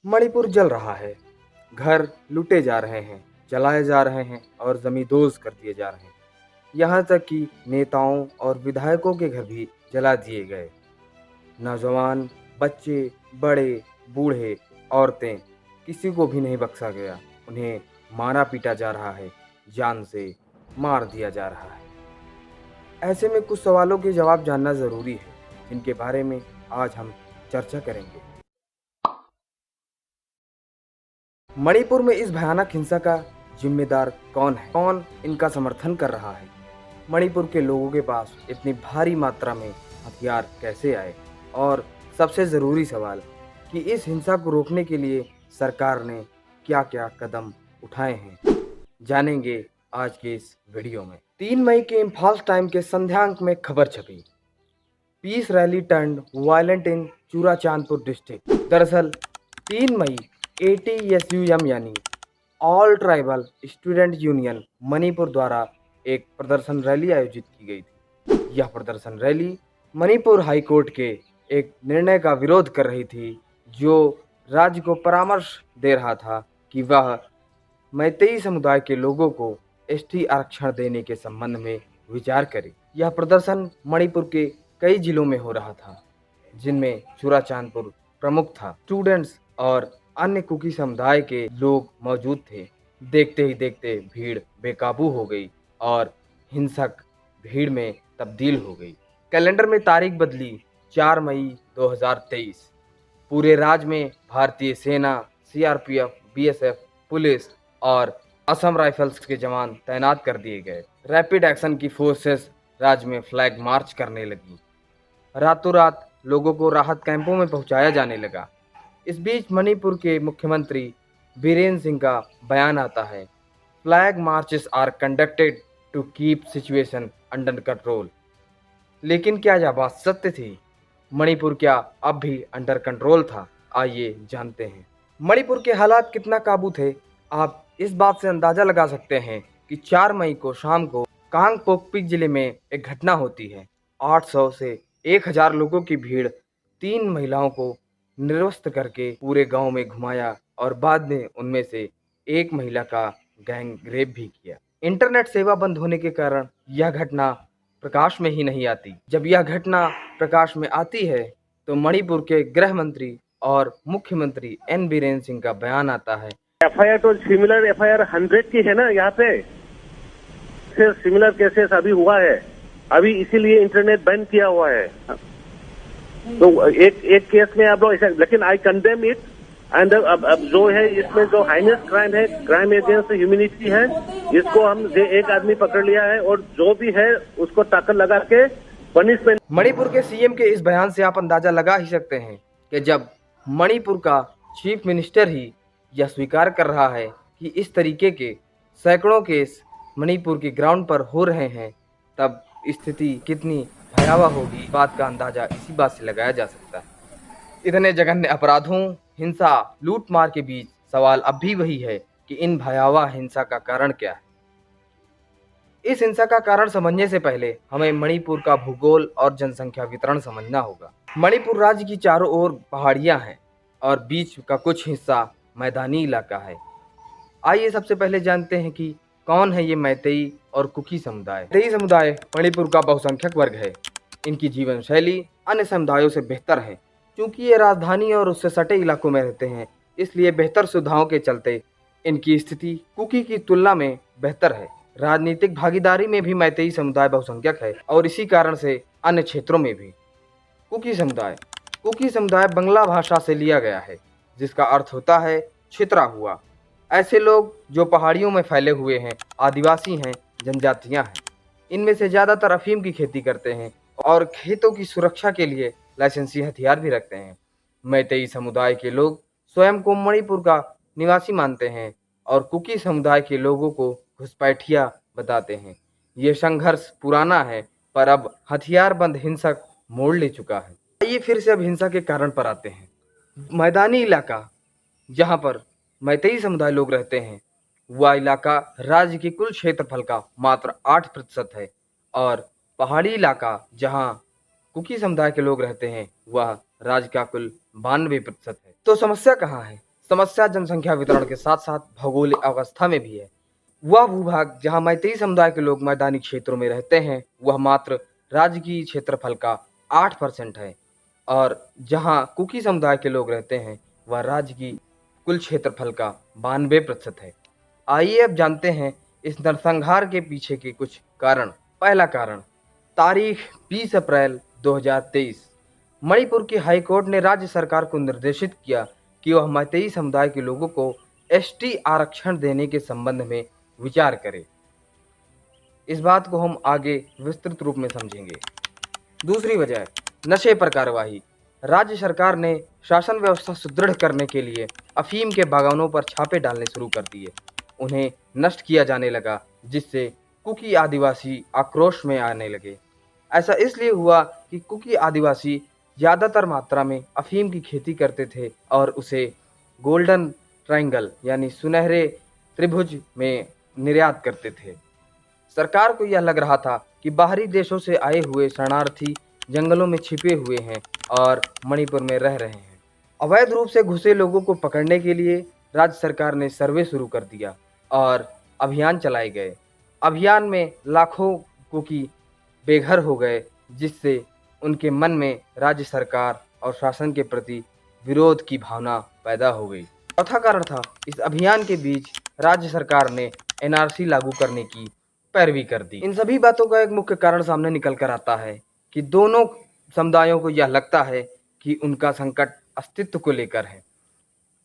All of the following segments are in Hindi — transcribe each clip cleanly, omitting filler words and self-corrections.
मणिपुर जल रहा है, घर लूटे जा रहे हैं, जलाए जा रहे हैं और जमींदोज कर दिए जा रहे हैं। यहाँ तक कि नेताओं और विधायकों के घर भी जला दिए गए। नौजवान, बच्चे, बड़े, बूढ़े, औरतें, किसी को भी नहीं बख्शा गया। उन्हें मारा पीटा जा रहा है, जान से मार दिया जा रहा है। ऐसे में कुछ सवालों के जवाब जानना ज़रूरी है, जिनके बारे में आज हम चर्चा करेंगे। मणिपुर में इस भयानक हिंसा का जिम्मेदार कौन है? कौन इनका समर्थन कर रहा है? मणिपुर के लोगों के पास इतनी भारी मात्रा में हथियार कैसे आए? और सबसे ज़रूरी सवाल कि इस हिंसा को रोकने के लिए सरकार ने क्या-क्या कदम उठाए हैं, जानेंगे आज के इस वीडियो में। 3 मई के इम्फाल टाइम के संध्यांक में खबर छपी, peace rally turned violent in Churachandpur district. दरअसल 3 मई ATSUM यानी all tribal student union Manipur द्वारा एक प्रदर्शन रैली आयोजित की गई थी। यह प्रदर्शन रैली मणिपुर हाई कोर्ट के एक निर्णय का विरोध कर रही थी, जो राज्य को परामर्श दे रहा था कि वह मैतेई समुदाय के लोगों को ST आरक्षण देने के संबंध में विचार करे। यह प्रदर्शन मणिपुर के कई जिलों में हो रहा था, जिनमें चूराचांदपुर प्रमुख था। स्टूडेंट्स और अन्य कुकी समुदाय के लोग मौजूद थे। देखते ही देखते भीड़ बेकाबू हो गई और हिंसक भीड़ में तब्दील हो गई। कैलेंडर में तारीख बदली 4 मई 2023। पूरे राज्य में भारतीय सेना, CRPF, BSF, पुलिस और असम राइफल्स के जवान तैनात कर दिए गए। रैपिड एक्शन की फोर्सेस राज्य में फ्लैग मार्च करने लगी। रातों रात लोगों को राहत कैंपों में पहुंचाया जाने लगा। इस बीच मणिपुर के मुख्यमंत्री बीरेन्द्र सिंह का बयान आता है, flag marches are conducted to keep situation under control. लेकिन क्या यह बात सत्य थी? मणिपुर क्या अब भी अंडर कंट्रोल था? आइए जानते हैं मणिपुर के हालात कितना काबू थे। आप इस बात से अंदाजा लगा सकते हैं कि 4 मई को शाम को कांगपोकपिक जिले में एक घटना होती है। 800 से 1000 लोगों की भीड़ 3 महिलाओं को निर्वस्त्र करके पूरे गांव में घुमाया और बाद में उनमें से एक महिला का गैंग रेप भी किया। इंटरनेट सेवा बंद होने के कारण यह घटना प्रकाश में ही नहीं आती। जब यह घटना प्रकाश में आती है तो मणिपुर के गृह मंत्री और मुख्यमंत्री N बीरेन्द्र सिंह का बयान आता है। FIR तो सिमिलर FIR 100 की है ना, यहाँ पे फिर सिमिलर केसेस अभी हुआ है। अभी इसीलिए इंटरनेट बैन किया हुआ है। तो एक केस में आप लोग ऐसा, लेकिन आई कंडेम इट। एंड अब जो है इसमें जो हाइनेस क्राइम है, क्राइम अगेंस्ट ह्यूमैनिटी है, इसको हम एक आदमी पकड़ लिया है और जो भी है उसको ताकत लगा के पनिशमेंट। मणिपुर के CM के इस बयान से आप अंदाजा लगा ही सकते हैं कि जब मणिपुर का चीफ मिनिस्टर ही यह स्वीकार कर रहा है कि इस तरीके के सैकड़ों केस मणिपुर के ग्राउंड पर हो रहे हैं, तब स्थिति कितनी भयावह होगी, बात का अंदाजा इसी बात से लगाया जा सकता है। इतने जघन्य अपराधों, हिंसा, लूटमार के बीच सवाल अब भी वही है कि इन भयावह हिंसा का कारण क्या है। इस हिंसा का कारण समझने से पहले हमें मणिपुर का भूगोल और जनसंख्या वितरण समझना होगा। मणिपुर राज्य की चारों ओर पहाड़ियां हैं और बीच का कुछ हिस्सा मैदानी इलाका है। आइए सबसे पहले जानते हैं कि कौन है ये मैतेई और कुकी समुदाय। मैतेई समुदाय मणिपुर का बहुसंख्यक वर्ग है। इनकी जीवन शैली अन्य समुदायों से बेहतर है। क्योंकि ये राजधानी और उससे सटे इलाकों में रहते हैं, इसलिए बेहतर सुविधाओं के चलते इनकी स्थिति कुकी की तुलना में बेहतर है। राजनीतिक भागीदारी में भी मैतेई समुदाय बहुसंख्यक है और इसी कारण से अन्य क्षेत्रों में भी। कुकी समुदाय बंगला भाषा से लिया गया है, जिसका अर्थ होता है छितरा हुआ। ऐसे लोग जो पहाड़ियों में फैले हुए हैं, आदिवासी हैं, जनजातियां हैं। इनमें से ज़्यादातर अफीम की खेती करते हैं और खेतों की सुरक्षा के लिए लाइसेंसी हथियार भी रखते हैं। मैतेई समुदाय के लोग स्वयं को मणिपुर का निवासी मानते हैं और कुकी समुदाय के लोगों को घुसपैठिया बताते हैं। ये संघर्ष पुराना है, पर अब हथियारबंद हिंसक मोड़ ले चुका है। आइए फिर से अब हिंसा के कारण पर आते हैं। मैदानी इलाका जहाँ पर मैतेई समुदाय लोग रहते हैं, वह इलाका राज्य के कुल क्षेत्रफल का मात्र 8% है और पहाड़ी इलाका जहाँ कुकी समुदाय के लोग रहते हैं, वह राज्य का कुल 92% है। तो समस्या कहाँ है? समस्या जनसंख्या वितरण के साथ साथ भौगोलिक अवस्था में भी है। वह भूभाग जहां मैतेई समुदाय के लोग मैदानी क्षेत्रों में रहते हैं, वह मात्र राज्य की क्षेत्रफल का 8% है, और जहां कुकी समुदाय के लोग रहते हैं, वह राज्य की कुल क्षेत्रफल का 92% है। आइए अब जानते हैं इस नरसंहार के पीछे के कुछ कारण। पहला कारण, तारीख 20 अप्रैल 2023। मणिपुर की हाईकोर्ट ने राज्य सरकार को निर्देशित किया कि वह मैतेई समुदाय के लोगों को एसटी आरक्षण देने के संबंध में विचार करे। इस बात को हम आगे विस्तृत रूप में समझेंगे। दूसरी वजह, नशे पर कार्रवाई। राज्य सरकार ने शासन व्यवस्था सुदृढ़ करने के लिए अफीम के बागानों पर छापे डालने शुरू कर दिए। उन्हें नष्ट किया जाने लगा, जिससे कुकी आदिवासी आक्रोश में आने लगे। ऐसा इसलिए हुआ कि कुकी आदिवासी ज़्यादातर मात्रा में अफीम की खेती करते थे और उसे गोल्डन ट्रायंगल यानी सुनहरे त्रिभुज में निर्यात करते थे। सरकार को यह लग रहा था कि बाहरी देशों से आए हुए शरणार्थी जंगलों में छिपे हुए हैं और मणिपुर में रह रहे हैं। अवैध रूप से घुसे लोगों को पकड़ने के लिए राज्य सरकार ने सर्वे शुरू कर दिया और अभियान चलाए गए। अभियान में लाखों कुकी बेघर हो गए, जिससे उनके मन में राज्य सरकार और शासन के प्रति विरोध की भावना पैदा हो गई। चौथा कारण था, इस अभियान के बीच राज्य सरकार ने एनआरसी लागू करने की पैरवी कर दी। इन सभी बातों का एक मुख्य कारण सामने निकल कर आता है कि दोनों समुदायों को यह लगता है कि उनका संकट अस्तित्व को लेकर है।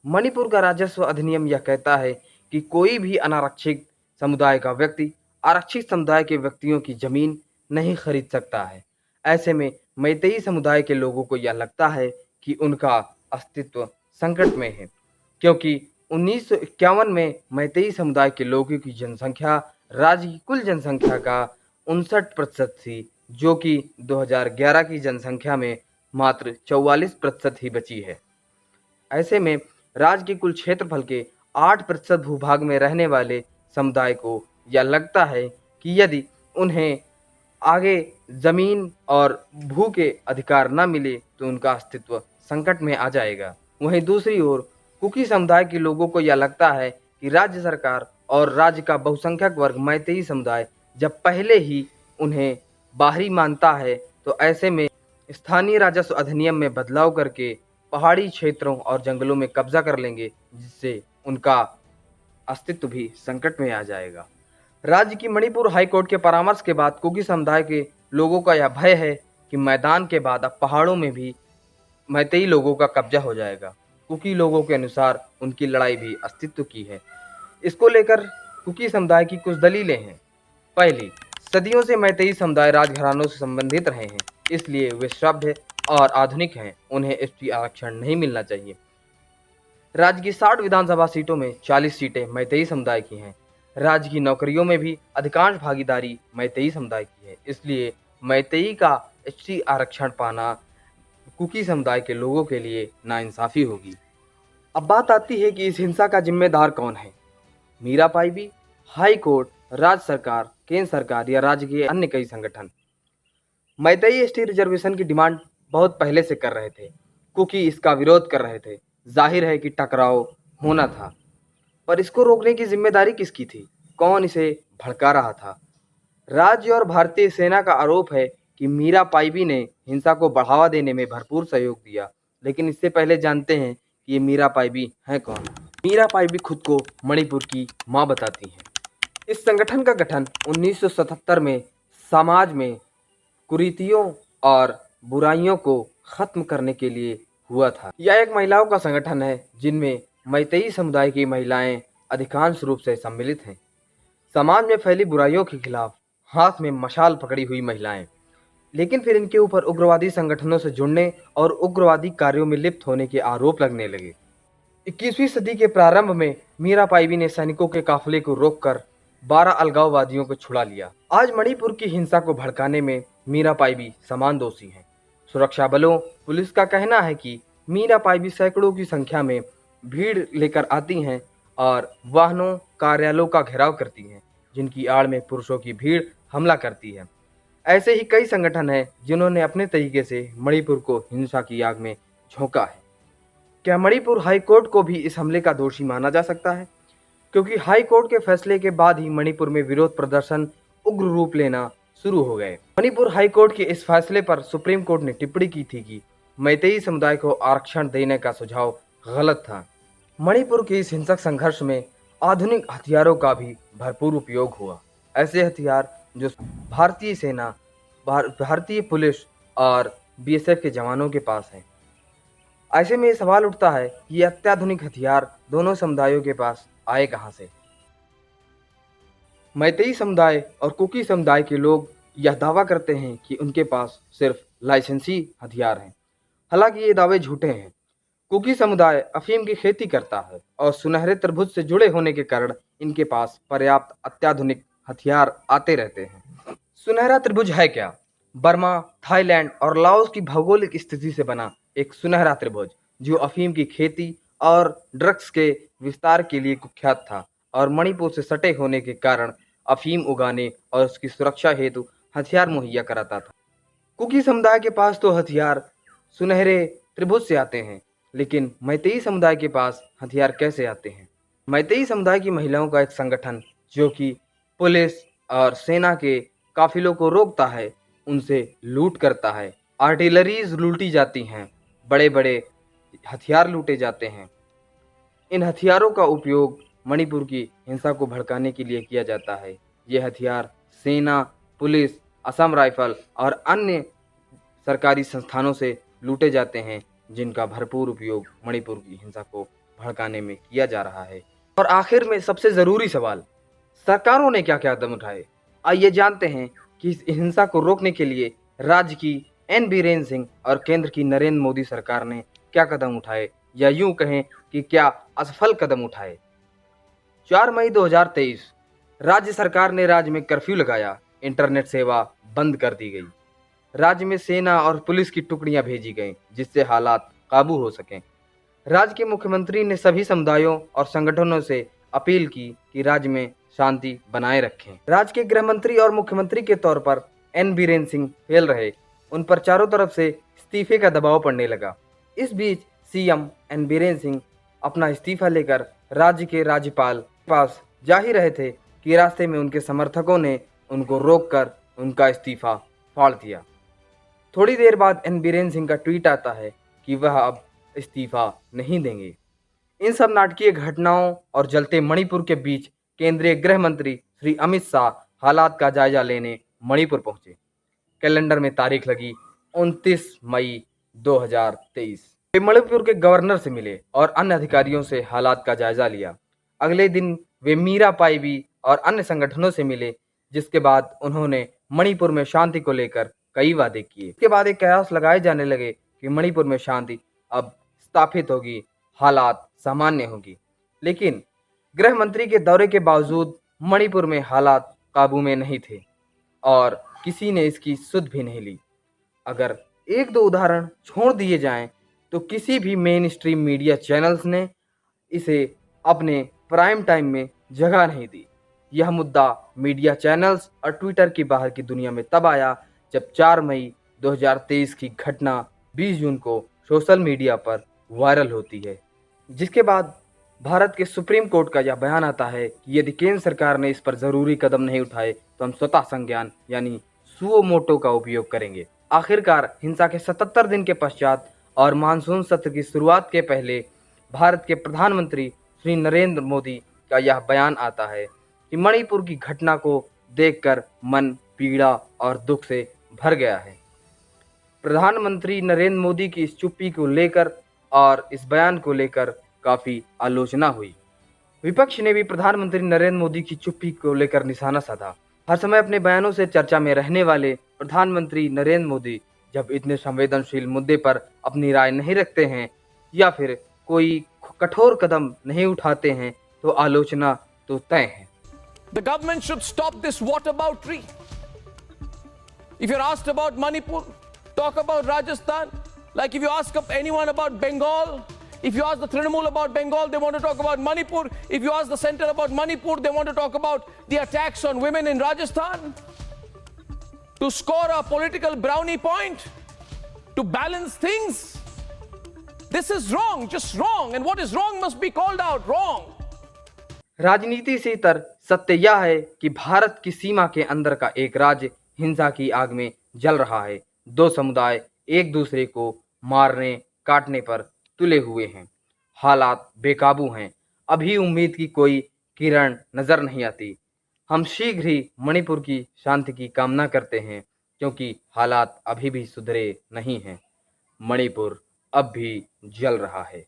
मणिपुर का राजस्व अधिनियम यह कहता है कि कोई भी अनारक्षित समुदाय का व्यक्ति आरक्षित समुदाय के व्यक्तियों की जमीन नहीं खरीद सकता है। ऐसे में मैतेई समुदाय के लोगों को यह लगता है कि उनका अस्तित्व संकट में है, क्योंकि 1951 में मैतेई समुदाय के लोगों की जनसंख्या राज्य की कुल जनसंख्या का 59% थी, जो कि 2011 की जनसंख्या में मात्र 44% ही बची है। ऐसे में राज्य के कुल क्षेत्रफल के 8% भूभाग में रहने वाले समुदाय को यह लगता है कि यदि उन्हें आगे जमीन और भू के अधिकार न मिले तो उनका अस्तित्व संकट में आ जाएगा। वहीं दूसरी ओर कुकी समुदाय के लोगों को यह लगता है कि राज्य सरकार और राज्य का बहुसंख्यक वर्ग मैतेई समुदाय जब पहले ही उन्हें बाहरी मानता है, तो ऐसे में स्थानीय राजस्व अधिनियम में बदलाव करके पहाड़ी क्षेत्रों और जंगलों में कब्जा कर लेंगे, जिससे उनका अस्तित्व भी संकट में आ जाएगा। राज्य की मणिपुर हाईकोर्ट के परामर्श के बाद कुकी समुदाय के लोगों का यह भय है कि मैदान के बाद अब पहाड़ों में भी मैतेई लोगों का कब्जा हो जाएगा। कुकी लोगों के अनुसार उनकी लड़ाई भी अस्तित्व की है। इसको लेकर कुकी समुदाय की कुछ दलीलें हैं। पहली, सदियों से मैतेई समुदाय राजघरानों से संबंधित रहे हैं, इसलिए वे सभ्य और आधुनिक हैं। उन्हें एसटी आरक्षण नहीं मिलना चाहिए। राज्य की 60 विधानसभा सीटों में 40 सीटें मैतेई समुदाय की हैं। राज्य की नौकरियों में भी अधिकांश भागीदारी मैतेई समुदाय की है, इसलिए मैतेई का एसटी आरक्षण पाना कुकी समुदाय के लोगों के लिए नाइंसाफी होगी। अब बात आती है कि इस हिंसा का जिम्मेदार कौन है। मीरा पाइबी, हाई कोर्ट, राज्य सरकार, केंद्र सरकार या राज्य के अन्य कई संगठन। मैतेई एसटी रिजर्वेशन की डिमांड बहुत पहले से कर रहे थे। कुकी इसका विरोध कर रहे थे। जाहिर है कि टकराव होना था, पर इसको रोकने की जिम्मेदारी किसकी थी? कौन इसे भड़का रहा था? राज्य और भारतीय सेना का आरोप है कि मीरा पाइबी ने हिंसा को बढ़ावा देने में भरपूर सहयोग दिया। लेकिन इससे पहले जानते हैं कि ये मीरा पाइबी हैं कौन। मीरा पाइबी खुद को मणिपुर की मां बताती हैं। इस संगठन का गठन 1977 में समाज में कुरीतियों और बुराइयों को खत्म करने के लिए हुआ था। यह एक महिलाओं का संगठन है, जिनमें मैतेई समुदाय की महिलाएं अधिकांश रूप से सम्मिलित हैं। समाज में फैली बुराइयों के खिलाफ हाथ में मशाल पकड़ी हुई महिलाएं। लेकिन फिर इनके ऊपर उग्रवादी संगठनों से जुड़ने और उग्रवादी कार्यों में लिप्त होने के आरोप लगने लगे। 21वीं सदी के प्रारंभ में मीरा पाइबी ने सैनिकों के काफिले को रोककर 12 अलगाववादियों को छुड़ा लिया। आज मणिपुर की हिंसा को भड़काने में मीरा पाइबी समान दोषी हैं। सुरक्षा बलों, पुलिस का कहना है कि मीरा पाइबी सैकड़ों की संख्या में भीड़ लेकर आती हैं और वाहनों, कार्यालयों का घेराव करती हैं, जिनकी आड़ में पुरुषों की भीड़ हमला करती है। ऐसे ही कई संगठन हैं जिन्होंने अपने तरीके से मणिपुर को हिंसा की आग में झोंका है। क्या मणिपुर हाई कोर्ट को भी इस हमले का दोषी माना जा सकता है? क्योंकि हाई कोर्ट के फैसले के बाद ही मणिपुर में विरोध प्रदर्शन उग्र रूप लेना शुरू हो गए। मणिपुर हाई कोर्ट के इस फैसले पर सुप्रीम कोर्ट ने टिप्पणी की थी कि मैतेई समुदाय को आरक्षण देने का सुझाव गलत था। मणिपुर के इस हिंसक संघर्ष में आधुनिक हथियारों का भी भरपूर उपयोग हुआ। ऐसे हथियार जो भारतीय सेना, भारतीय पुलिस और बीएसएफ के जवानों के पास हैं। ऐसे में ये सवाल उठता है कि ये अत्याधुनिक हथियार दोनों समुदायों के पास आए कहां से? मैतेई समुदाय और कुकी समुदाय के लोग यह दावा करते हैं कि उनके पास सिर्फ लाइसेंसी हथियार हैं। हालांकि ये दावे झूठे हैं। कुकी समुदाय अफीम की खेती करता है और सुनहरे त्रिभुज से जुड़े होने के कारण इनके पास पर्याप्त अत्याधुनिक हथियार आते रहते हैं। सुनहरा त्रिभुज है क्या? बर्मा, थाईलैंड और लाओस की भौगोलिक स्थिति से बना एक सुनहरा त्रिभुज जो अफीम की खेती और ड्रग्स के विस्तार के लिए कुख्यात था और मणिपुर से सटे होने के कारण अफीम उगाने और उसकी सुरक्षा हेतु हथियार मुहैया कराता था। कुकी समुदाय के पास तो हथियार सुनहरे त्रिभुज से आते हैं, लेकिन मैतेई समुदाय के पास हथियार कैसे आते हैं? मैतेई समुदाय की महिलाओं का एक संगठन जो कि पुलिस और सेना के काफिलों को रोकता है, उनसे लूट करता है। आर्टिलरीज लूटी जाती हैं, बड़े बड़े हथियार लूटे जाते हैं। इन हथियारों का उपयोग मणिपुर की हिंसा को भड़काने के लिए किया जाता है। ये हथियार सेना, पुलिस, असम राइफल और अन्य सरकारी संस्थानों से लूटे जाते हैं, जिनका भरपूर उपयोग मणिपुर की हिंसा को भड़काने में किया जा रहा है। और आखिर में सबसे ज़रूरी सवाल, सरकारों ने क्या क्या कदम उठाए? आइए जानते हैं कि इस हिंसा को रोकने के लिए राज्य की एन बीरेन सिंह और केंद्र की नरेंद्र मोदी सरकार ने क्या कदम उठाए, या यूं कहें कि क्या असफल कदम उठाए। 4 मई 2023 राज्य सरकार ने राज्य में कर्फ्यू लगाया, इंटरनेट सेवा बंद कर दी गई। राज्य में सेना और पुलिस की टुकड़ियां भेजी गईं, जिससे हालात काबू हो सकें। राज्य के मुख्यमंत्री ने सभी समुदायों और संगठनों से अपील की कि राज्य में शांति बनाए रखें। राज्य के गृह मंत्री और मुख्यमंत्री के तौर पर एन बीरेन सिंह फेल रहे। उन पर चारों तरफ से इस्तीफे का दबाव पड़ने लगा। इस बीच सीएम एन बीरेन सिंह अपना इस्तीफा लेकर राज्य के राज्यपाल के पास जा ही रहे थे कि रास्ते में उनके समर्थकों ने उनको रोककर उनका इस्तीफा फाड़ दिया। थोड़ी देर बाद एन बीरेन सिंह का ट्वीट आता है कि वह अब इस्तीफा नहीं देंगे। इन सब नाटकीय घटनाओं और जलते मणिपुर के बीच केंद्रीय गृह मंत्री श्री अमित शाह हालात का जायजा लेने मणिपुर पहुंचे। कैलेंडर में तारीख लगी 29 मई 2023। वे मणिपुर के गवर्नर से मिले और अन्य अधिकारियों से हालात का जायजा लिया। अगले दिन वे मीरा पाइबी और अन्य संगठनों से मिले, जिसके बाद उन्होंने मणिपुर में शांति को लेकर कई वादे किए। इसके बाद एक कयास लगाए जाने लगे कि मणिपुर में शांति अब स्थापित होगी, हालात सामान्य होगी। लेकिन गृह मंत्री के दौरे के बावजूद मणिपुर में हालात काबू में नहीं थे और किसी ने इसकी सुध भी नहीं ली। अगर एक दो उदाहरण छोड़ दिए जाएं तो किसी भी मेन स्ट्रीम मीडिया चैनल्स ने इसे अपने प्राइम टाइम में जगह नहीं दी। यह मुद्दा मीडिया चैनल्स और ट्विटर की बाहर की दुनिया में तब आया जब 4 मई 2023 की घटना 20 जून को सोशल मीडिया पर वायरल होती है, जिसके बाद भारत के सुप्रीम कोर्ट का यह बयान आता है कि यदि केंद्र सरकार ने इस पर जरूरी कदम नहीं उठाए तो हम स्वतः संज्ञान यानी सुओ मोटो का उपयोग करेंगे। आखिरकार हिंसा के 77 दिन के पश्चात और मानसून सत्र की शुरुआत के पहले भारत के प्रधानमंत्री श्री नरेंद्र मोदी का यह बयान आता है कि मणिपुर की घटना को देखकर मन पीड़ा और दुख से भर गया है। प्रधानमंत्री नरेंद्र मोदी की इस चुप्पी को लेकर और इस बयान को लेकर काफी आलोचना हुई। विपक्ष ने भी प्रधानमंत्री नरेंद्र मोदी की चुप्पी को लेकर निशाना साधा। हर समय अपने बयानों से चर्चा में रहने वाले प्रधानमंत्री नरेंद्र मोदी जब इतने संवेदनशील मुद्दे पर अपनी राय नहीं रखते हैं या फिर कोई कठोर कदम नहीं उठाते हैं तो आलोचना तो तय है। The government should stop this whataboutery. If you're asked about Manipur, talk about Rajasthan. Like if you ask anyone about Bengal, if you ask the Trinamool about Bengal, they want to talk about Manipur. If you ask the center about Manipur, they want to talk about the attacks on women in Rajasthan. To score a political brownie point, to balance things. This is wrong, just wrong, and what is wrong must be called out. Wrong. राजनीति से इतर सत्य यह है कि भारत की सीमा के अंदर का एक राज्य हिंसा की आग में जल रहा है। दो समुदाय एक दूसरे को मारने काटने पर तुले हुए हैं। हालात बेकाबू हैं। अभी उम्मीद की कोई किरण नजर नहीं आती। हम शीघ्र ही मणिपुर की शांति की कामना करते हैं, क्योंकि हालात अभी भी सुधरे नहीं हैं। मणिपुर अब भी जल रहा है।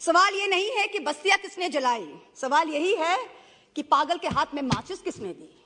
सवाल ये नहीं है कि बस्तियां किसने जलाई, सवाल यही है कि पागल के हाथ में माचिस किसने दी।